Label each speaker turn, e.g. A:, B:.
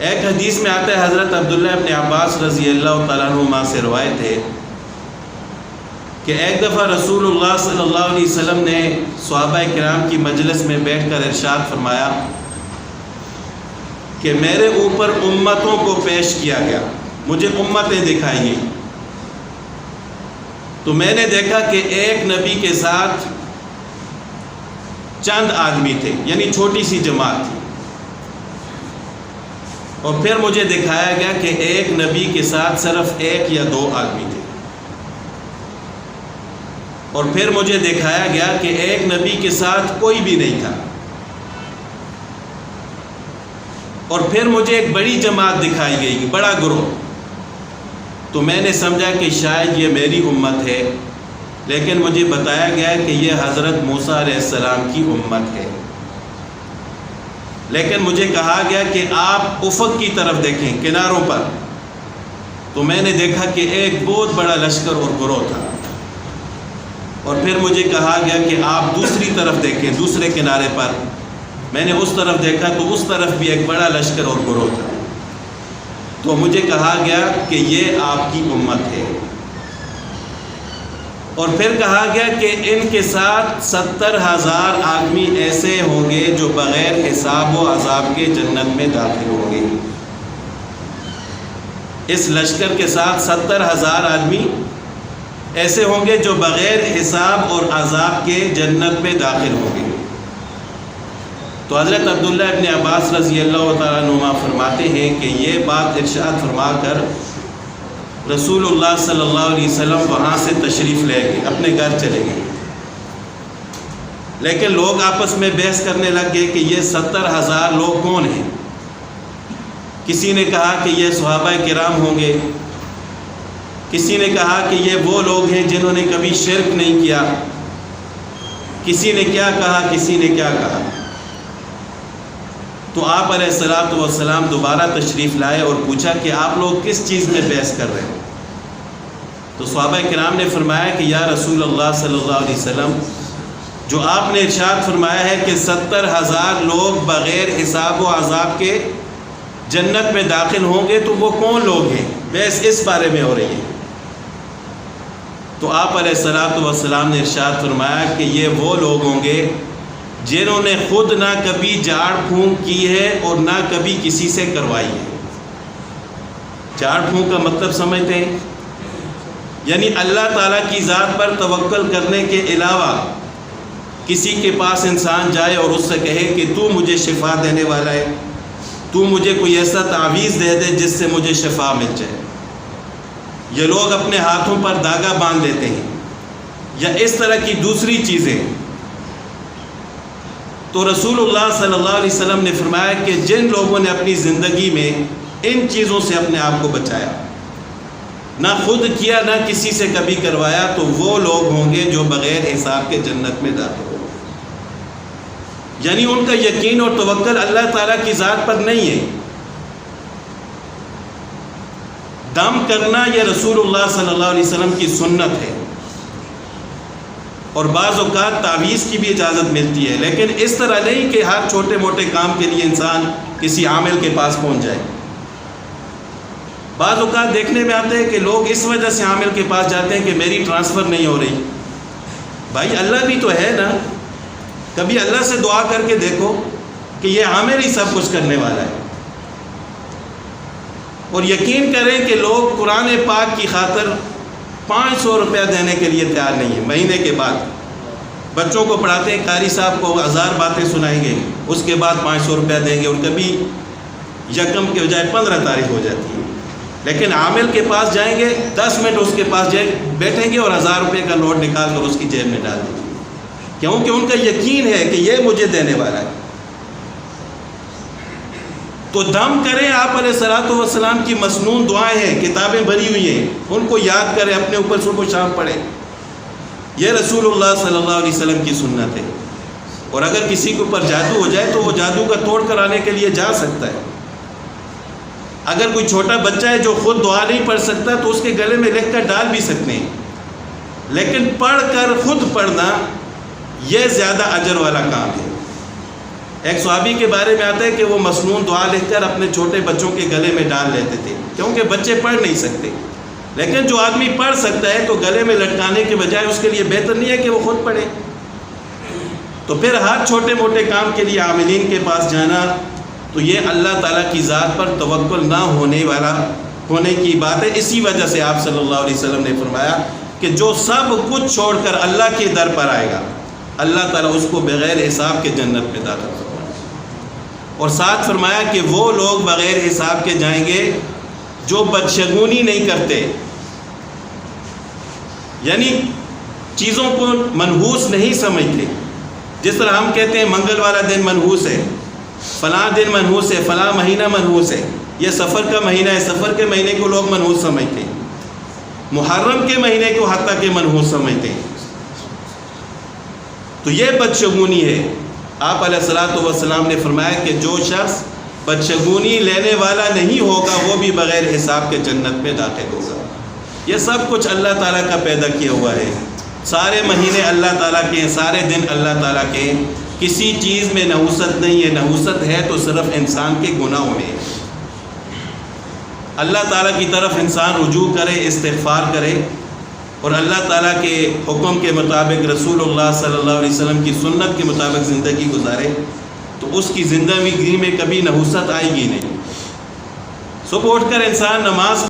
A: ایک حدیث میں آتا ہے، حضرت عبداللہ ابن عباس رضی اللہ تعالیٰ عنہما سے روایت ہے کہ ایک دفعہ رسول اللہ صلی اللہ علیہ وسلم نے صحابہ کرام کی مجلس میں بیٹھ کر ارشاد فرمایا کہ میرے اوپر امتوں کو پیش کیا گیا، مجھے امتیں دکھائی گئیں، تو میں نے دیکھا کہ ایک نبی کے ساتھ چند آدمی تھے، یعنی چھوٹی سی جماعت تھی، اور پھر مجھے دکھایا گیا کہ ایک نبی کے ساتھ صرف ایک یا دو آدمی تھے، اور پھر مجھے دکھایا گیا کہ ایک نبی کے ساتھ کوئی بھی نہیں تھا، اور پھر مجھے ایک بڑی جماعت دکھائی گئی، بڑا گروہ، تو میں نے سمجھا کہ شاید یہ میری امت ہے، لیکن مجھے بتایا گیا کہ یہ حضرت موسیٰ علیہ السلام کی امت ہے۔ لیکن مجھے کہا گیا کہ آپ افق کی طرف دیکھیں، کناروں پر، تو میں نے دیکھا کہ ایک بہت بڑا لشکر اور گروہ تھا، اور پھر مجھے کہا گیا کہ آپ دوسری طرف دیکھیں، دوسرے کنارے پر، میں نے اس طرف دیکھا تو اس طرف بھی ایک بڑا لشکر اور گروہ تھا، تو مجھے کہا گیا کہ یہ آپ کی امت ہے، اور پھر کہا گیا کہ ان کے ساتھ 70,000 آدمی ایسے ہوں گے جو بغیر حساب و عذاب کے جنت میں داخل ہوں گے۔ اس لشکر کے ساتھ 70,000 آدمی ایسے ہوں گے جو بغیر حساب اور عذاب کے جنت میں داخل ہوں گے۔ تو حضرت عبداللہ ابن عباس رضی اللہ تعالیٰ عنہما فرماتے ہیں کہ یہ بات ارشاد فرما کر رسول اللہ صلی اللہ علیہ وسلم وہاں سے تشریف لے گئے، اپنے گھر چلے گئے، لیکن لوگ آپس میں بحث کرنے لگ گئے کہ یہ 70,000 لوگ کون ہیں۔ کسی نے کہا کہ یہ صحابہ کرام ہوں گے، کسی نے کہا کہ یہ وہ لوگ ہیں جنہوں نے کبھی شرک نہیں کیا، کسی نے کیا کہا، کسی نے کیا کہا۔ تو آپ علیہ الصلوۃ والسلام دوبارہ تشریف لائے اور پوچھا کہ آپ لوگ کس چیز میں بحث کر رہے ہیں؟ تو صحابہ کرام نے فرمایا کہ یا رسول اللہ صلی اللہ علیہ وسلم، جو آپ نے ارشاد فرمایا ہے کہ 70,000 لوگ بغیر حساب و عذاب کے جنت میں داخل ہوں گے، تو وہ کون لوگ ہیں؟ بحث اس بارے میں ہو رہی ہے۔ تو آپ علیہ الصلوۃ والسلام نے ارشاد فرمایا کہ یہ وہ لوگ ہوں گے جنہوں نے خود نہ کبھی جھاڑ پھونک کی ہے اور نہ کبھی کسی سے کروائی ہے۔ جھاڑ پھونک کا مطلب سمجھتے ہیں؟ یعنی اللہ تعالیٰ کی ذات پر توکل کرنے کے علاوہ کسی کے پاس انسان جائے اور اس سے کہے کہ تو مجھے شفا دینے والا ہے، تو مجھے کوئی ایسا تعویذ دے دے جس سے مجھے شفا مل جائے۔ یہ لوگ اپنے ہاتھوں پر دھاگا باندھ لیتے ہیں یا اس طرح کی دوسری چیزیں۔ تو رسول اللہ صلی اللہ علیہ وسلم نے فرمایا کہ جن لوگوں نے اپنی زندگی میں ان چیزوں سے اپنے آپ کو بچایا، نہ خود کیا نہ کسی سے کبھی کروایا، تو وہ لوگ ہوں گے جو بغیر حساب کے جنت میں داخل ہوں گے۔ یعنی ان کا یقین اور توکل اللہ تعالیٰ کی ذات پر نہیں ہے۔ دم کرنا یہ رسول اللہ صلی اللہ علیہ وسلم کی سنت ہے، اور بعض اوقات تعویذ کی بھی اجازت ملتی ہے، لیکن اس طرح نہیں کہ ہر چھوٹے موٹے کام کے لیے انسان کسی عامل کے پاس پہنچ جائے۔ بعض اوقات دیکھنے میں آتے ہیں کہ لوگ اس وجہ سے عامل کے پاس جاتے ہیں کہ میری ٹرانسفر نہیں ہو رہی۔ بھائی اللہ بھی تو ہے نا، کبھی اللہ سے دعا کر کے دیکھو کہ یہ عامل ہی سب کچھ کرنے والا ہے۔ اور یقین کریں کہ لوگ قرآن پاک کی خاطر 500 روپیہ دینے کے لیے تیار نہیں ہے۔ مہینے کے بعد بچوں کو پڑھاتے ہیں، قاری صاحب کو 1000 باتیں سنائیں گے، اس کے بعد 500 روپیہ دیں گے، اور کبھی یکم کے بجائے 15 تاریخ ہو جاتی ہے۔ لیکن عامل کے پاس جائیں گے، 10 منٹ اس کے پاس بیٹھیں گے اور 1000 روپے کا نوٹ نکال کر اس کی جیب میں ڈال دیں گے، کیونکہ ان کا یقین ہے کہ یہ مجھے دینے والا ہے۔ تو دم کریں، آپ علیہ الصلوۃ والسلام کی مسنون دعائیں ہیں، کتابیں بھری ہوئی ہیں، ان کو یاد کریں، اپنے اوپر صبح و شام پڑھیں۔ یہ رسول اللہ صلی اللہ علیہ وسلم کی سنت ہے۔ اور اگر کسی کے اوپر جادو ہو جائے تو وہ جادو کا توڑ کرانے کے لیے جا سکتا ہے۔ اگر کوئی چھوٹا بچہ ہے جو خود دعا نہیں پڑھ سکتا تو اس کے گلے میں لکھ کر ڈال بھی سکتے ہیں، لیکن پڑھ کر خود پڑھنا یہ زیادہ اجر والا کام ہے۔ ایک صحابی کے بارے میں آتا ہے کہ وہ مسنون دعا لکھ کر اپنے چھوٹے بچوں کے گلے میں ڈال لیتے تھے، کیونکہ بچے پڑھ نہیں سکتے، لیکن جو آدمی پڑھ سکتا ہے تو گلے میں لٹکانے کے بجائے اس کے لیے بہتر نہیں ہے کہ وہ خود پڑھے۔ تو پھر ہر چھوٹے موٹے کام کے لیے عاملین کے پاس جانا، تو یہ اللہ تعالیٰ کی ذات پر توکل نہ ہونے کی بات ہے۔ اسی وجہ سے آپ صلی اللہ علیہ وسلم نے فرمایا کہ جو سب کچھ چھوڑ کر اللہ کے در پر آئے گا، اللہ تعالیٰ اس کو بغیر حساب کے جنت میں داخل فرمائے۔ اور ساتھ فرمایا کہ وہ لوگ بغیر حساب کے جائیں گے جو بدشگونی نہیں کرتے، یعنی چیزوں کو منحوس نہیں سمجھتے۔ جس طرح ہم کہتے ہیں منگل والا دن منحوس ہے، فلاں دن منحوس ہے، فلاں مہینہ منحوس ہے، یہ سفر کا مہینہ ہے، سفر کے مہینے کو لوگ منحوس سمجھتے ہیں، محرم کے مہینے کو حتیٰ کہ منحوس سمجھتے ہیں، تو یہ بدشگونی ہے۔ آپ علیہ الصلوۃ والسلام نے فرمایا کہ جو شخص بدشگونی لینے والا نہیں ہوگا وہ بھی بغیر حساب کے جنت میں داخل ہوگا۔ یہ سب کچھ اللہ تعالیٰ کا پیدا کیا ہوا ہے، سارے مہینے اللہ تعالیٰ کے ہیں، سارے دن اللہ تعالیٰ کے ہیں، کسی چیز میں نحوست نہیں ہے، نحوست ہے تو صرف انسان کے گناہوں میں ہے۔ اللہ تعالیٰ کی طرف انسان رجوع کرے، استغفار کرے، اور اللہ تعالیٰ کے حکم کے مطابق رسول اللہ صلی اللہ علیہ وسلم کی سنت کے مطابق زندگی گزارے، تو اس کی زندگی میں کبھی نحوست آئے گی نہیں۔ صبح اٹھ کر انسان نماز